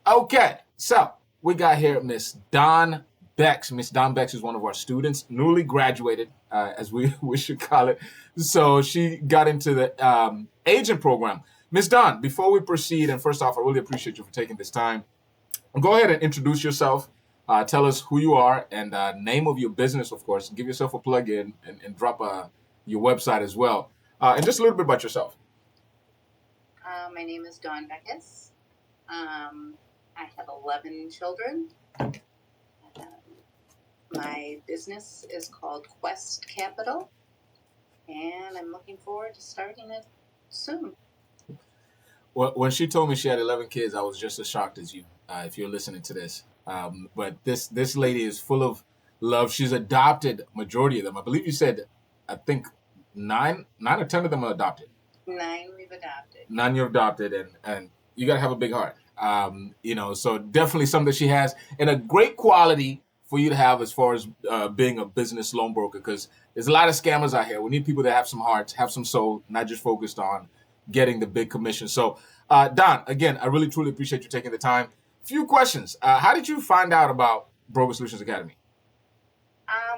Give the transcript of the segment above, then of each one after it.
Okay, so we got here Miss Dawn Bex. Miss Dawn Bex is one of our students, newly graduated, as we should call it. So she got into the agent program. Miss Dawn, before we proceed, and first off, I really appreciate you for taking this time. Go ahead and introduce yourself. Tell us who you are and name of your business, of course. Give yourself a plug in and drop your website as well. And just a little bit about yourself. My name is Dawn Beckus. I have 11 children. My business is called Quest Capital, and I'm looking forward to starting it soon. Well, when she told me she had 11 kids, I was just as shocked as you, if you're listening to this. But this lady is full of love. She's adopted majority of them. I believe you said, I think nine or 10 of them are adopted. 9 we've adopted. 9 you've adopted, and you got to have a big heart. So definitely something that she has, and a great quality for you to have as far as being a business loan broker, because there's a lot of scammers out here. We need people that have some heart, have some soul, not just focused on getting the big commission. So, Don, again, I really truly appreciate you taking the time. Few questions. How did you find out about Broker Solutions Academy? I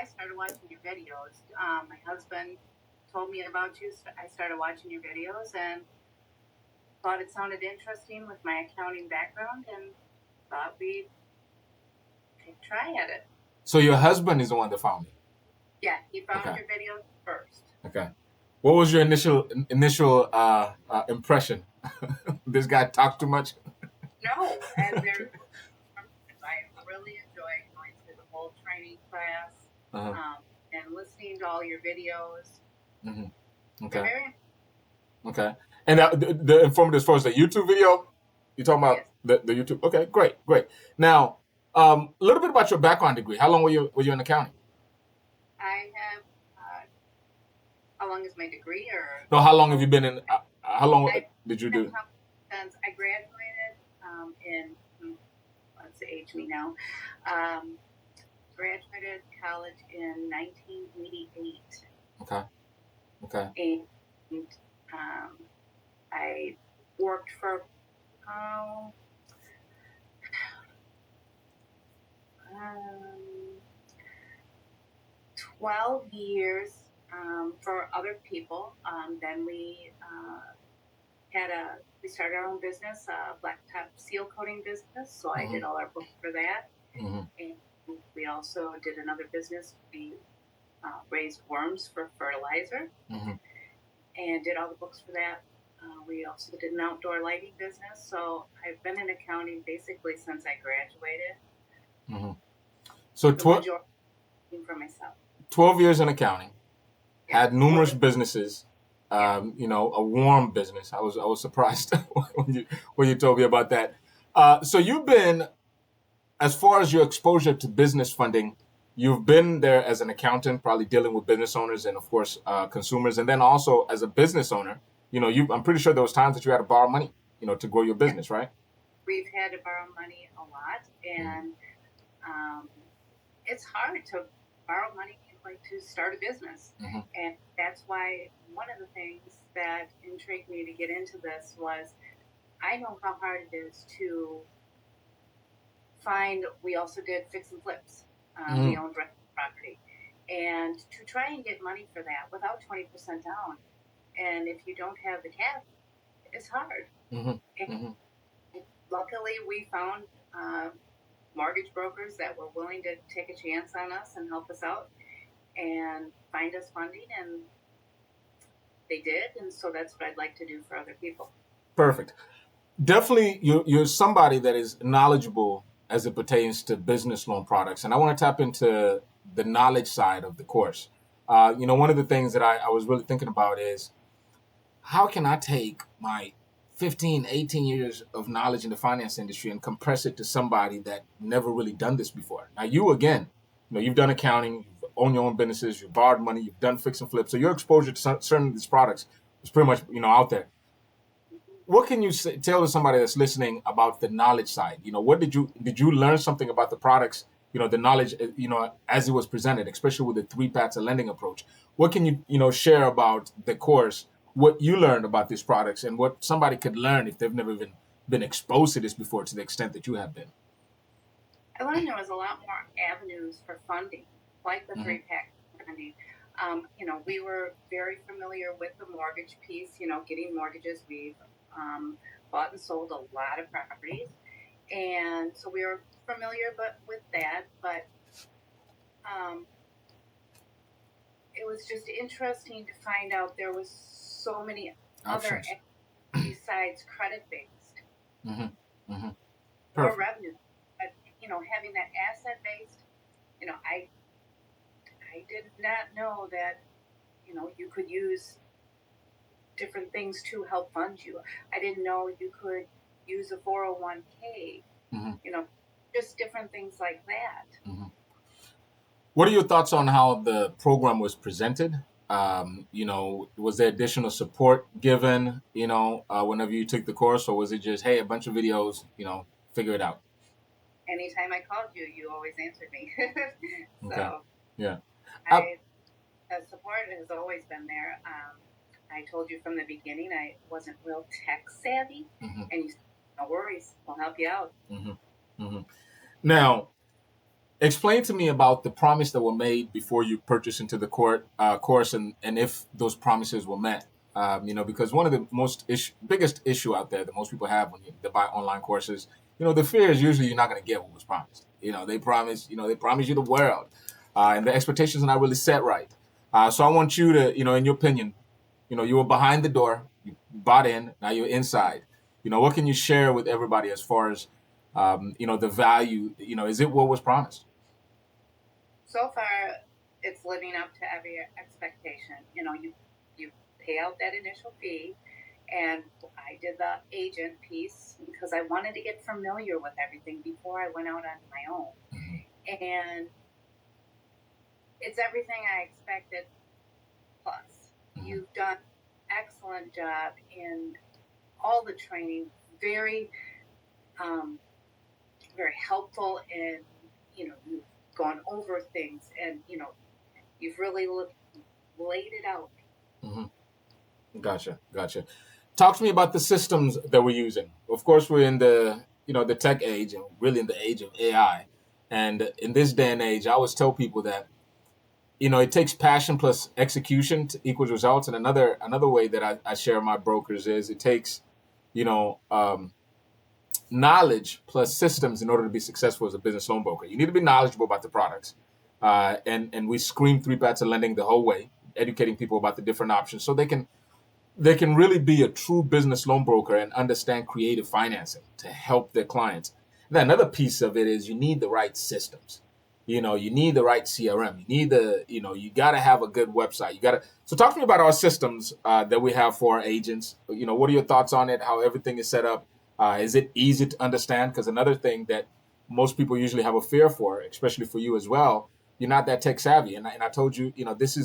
started watching your videos. My husband told me about you. I started watching your videos and thought it sounded interesting with my accounting background and thought we'd take a try at it. So your husband is the one that found me? Yeah, he found your videos first. Okay. What was your initial impression? This guy talks too much? No, and I really enjoy going through the whole training class and listening to all your videos. Mm-hmm. Okay. Okay. And the informative as far as the YouTube video, you're talking about the YouTube. Okay, great. Now, a little bit about your background degree. How long were you in accounting? I have. How long is my degree, or no? How long have you been in? How long did you do? Since I graduated in, let's age me now. Graduated college in 1988. Okay. And I worked for 12 years for other people. Then we started our own business, blacktop seal coating business. So I did all our books for that. Mm-hmm. And we also did another business. We raised worms for fertilizer and did all the books for that. We also did an outdoor lighting business. So I've been in accounting basically since I graduated. Mm-hmm. So 12 for myself. 12 years in accounting, had numerous businesses. A warm business. I was surprised when you told me about that. So you've been, as far as your exposure to business funding, you've been there as an accountant, probably dealing with business owners and of course consumers, and then also as a business owner. I'm pretty sure there was times that you had to borrow money, to grow your business, right? We've had to borrow money a lot, and it's hard to borrow money to start a business. And that's why one of the things that intrigued me to get into this was I know how hard it is to find. We also did fix and flips. We owned rental property, and to try and get money for that without 20% down, and if you don't have the cash, it's hard. And luckily we found mortgage brokers that were willing to take a chance on us and help us out and find us funding, and they did, and so that's what I'd like to do for other people. Perfect. Definitely, you're somebody that is knowledgeable as it pertains to business loan products, and I want to tap into the knowledge side of the course. One of the things that I was really thinking about is how can I take my 15, 18 years of knowledge in the finance industry and compress it to somebody that never really done this before. Now, you, again, you've done accounting, you've owned your own businesses, you've borrowed money, you've done fix and flip. So your exposure to certain of these products is pretty much, out there. What can you tell to somebody that's listening about the knowledge side? What did you learn something about the products, the knowledge, as it was presented, especially with the 3 paths of lending approach? What can you, share about the course, what you learned about these products and what somebody could learn if they've never even been exposed to this before to the extent that you have been. I learned there was a lot more avenues for funding, like the Mhm. three-pack funding. We were very familiar with the mortgage piece, getting mortgages. We've bought and sold a lot of properties. And so we were familiar with that. But um, it was just interesting to find out there was so many other Options. besides credit-based Mm-hmm. or Perfect. revenue. But, having that asset-based, I did not know that, you could use different things to help fund you. I didn't know you could use a 401k, Mm-hmm. just different things like that. Mm-hmm. What are your thoughts on how the program was presented? Was there additional support given, whenever you took the course, or was it just, hey, a bunch of videos, figure it out? Anytime I called you, you always answered me. Okay. So Yeah. Uh, I, the support has always been there. I told you from the beginning I wasn't real tech savvy, mm-hmm. and you said, no worries, we'll help you out. Mm-hmm. Mm-hmm. Now, explain to me about the promise that were made before you purchased into the course, and if those promises were met. Because one of the biggest issue out there that most people have when they buy online courses, the fear is usually you're not going to get what was promised. They promise you the world, and the expectations are not really set right. So I want you to, in your opinion, you were behind the door, you bought in, now you're inside. What can you share with everybody as far as, the value? Is it what was promised? So far, it's living up to every expectation. You pay out that initial fee, and I did the agent piece because I wanted to get familiar with everything before I went out on my own. And it's everything I expected plus. Mm-hmm. You've done an excellent job in all the training, very very helpful, and you've gone over things, and you've really laid it out. Mm-hmm. Gotcha. Talk to me about the systems that we're using. Of course, we're in the tech age, and really in the age of AI. And in this day and age, I always tell people that it takes passion plus execution to equals results. And another way that I share my brokers is it takes you know um, knowledge plus systems in order to be successful as a business loan broker. You need to be knowledgeable about the products, and we scream three parts of lending the whole way, educating people about the different options so they can really be a true business loan broker and understand creative financing to help their clients. Then another piece of it is you need the right systems. You need the right CRM. You got to have a good website. So talk to me about our systems that we have for our agents. What are your thoughts on it? How everything is set up? Is it easy to understand? Because another thing that most people usually have a fear for, especially for you as well, you're not that tech savvy. And I told you, this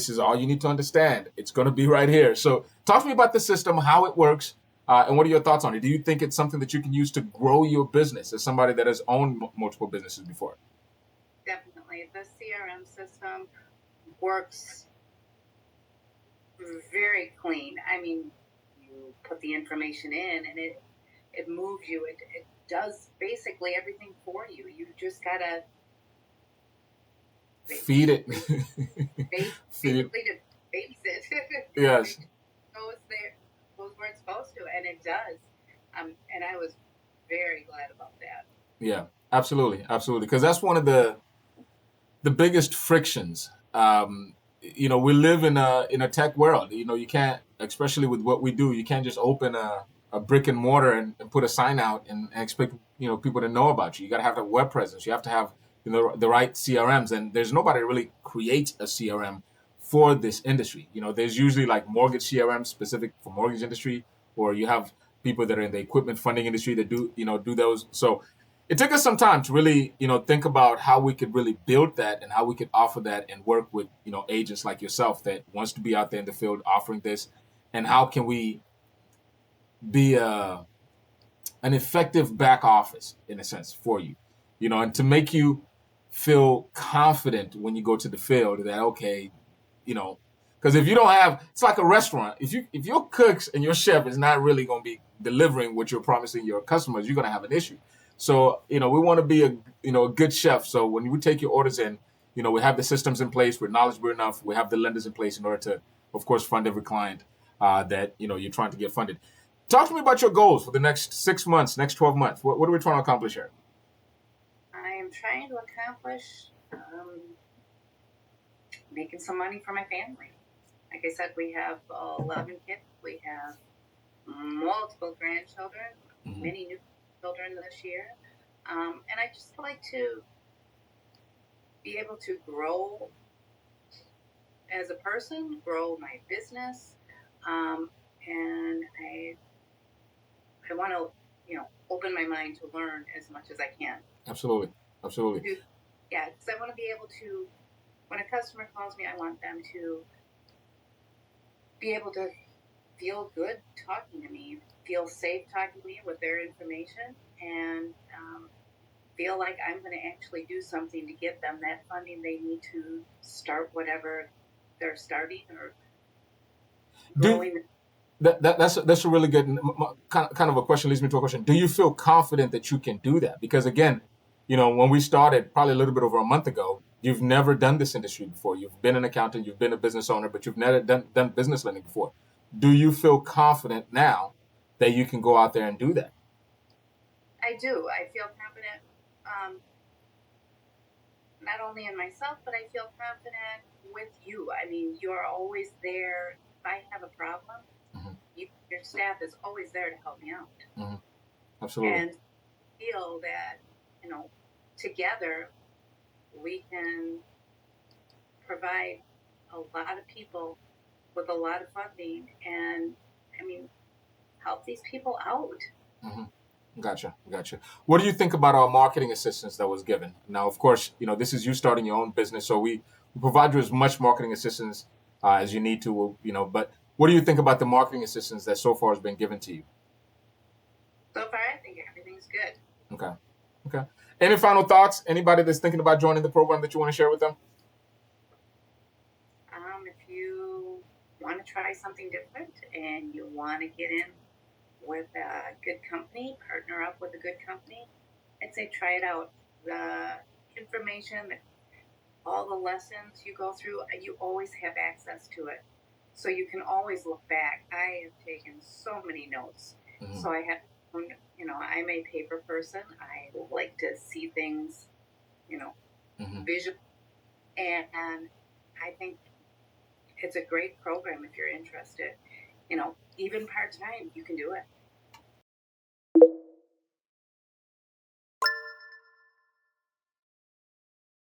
is all you need to understand. It's going to be right here. So talk to me about the system, how it works, and what are your thoughts on it? Do you think it's something that you can use to grow your business as somebody that has owned multiple businesses before? Definitely, the CRM system works very clean. I mean, you put the information in, and it moves you. It does basically everything for you. You just gotta Feed it. Feed it. basically to babysit. Yes. Goes there, goes where it's supposed to, and it does. And I was very glad about that. Yeah, absolutely. Because that's one of the biggest frictions. We live in a tech world. You can't, especially with what we do, you can't just open a brick and mortar and put a sign out and expect people to know about you. You got to have a web presence. You have to have the right CRMs, and there's nobody that really creates a CRM for this industry. There's usually like mortgage CRM specific for mortgage industry, or you have people that are in the equipment funding industry that do those. So it took us some time to really think about how we could really build that and how we could offer that and work with agents like yourself that wants to be out there in the field offering this, and how can we be an effective back office in a sense for you, and to make you feel confident when you go to the field that okay, you know Because if you don't have, it's like a restaurant. If your cooks and your chef is not really going to be delivering what you're promising your customers, you're going to have an issue. So we want to be a good chef. So when we take your orders in, we have the systems in place. We're knowledgeable enough. We have the lenders in place in order to, of course, fund every client that you're trying to get funded. Talk to me about your goals for the next 6 months, next 12 months. What are we trying to accomplish here? I am trying to accomplish making some money for my family. Like I said, we have 11 kids. We have multiple grandchildren, many new children this year. And I just like to be able to grow as a person, grow my business. And I want to, open my mind to learn as much as I can. Absolutely. Absolutely. Yeah, because I want to be able to, when a customer calls me, I want them to be able to feel good talking to me, feel safe talking to me with their information, and feel like I'm going to actually do something to get them that funding they need to start whatever they're starting or growing. That's a really good kind of a question. Leads me to a question. Do you feel confident that you can do that? Because again, when we started probably a little bit over a month ago, you've never done this industry before. You've been an accountant, you've been a business owner, but you've never done business lending before. Do you feel confident now that you can go out there and do that? I do. I feel confident, not only in myself, but I feel confident with you. I mean, you're always there. If I have a problem, your staff is always there to help me out. Absolutely. And feel that, together we can provide a lot of people with a lot of funding and, help these people out. Gotcha. What do you think about our marketing assistance that was given? Now, of course, this is you starting your own business, so we provide you as much marketing assistance as you need to, but what do you think about the marketing assistance that so far has been given to you? So far, I think everything's good. Okay. Any final thoughts? Anybody that's thinking about joining the program that you want to share with them? If you want to try something different and you want to get in with a good company, partner up with a good company, I'd say try it out. The information, all the lessons you go through, you always have access to it. So you can always look back. I have taken so many notes. So I have, I'm a paper person. I like to see things, visual. And I think it's a great program if you're interested. Even part-time, you can do it.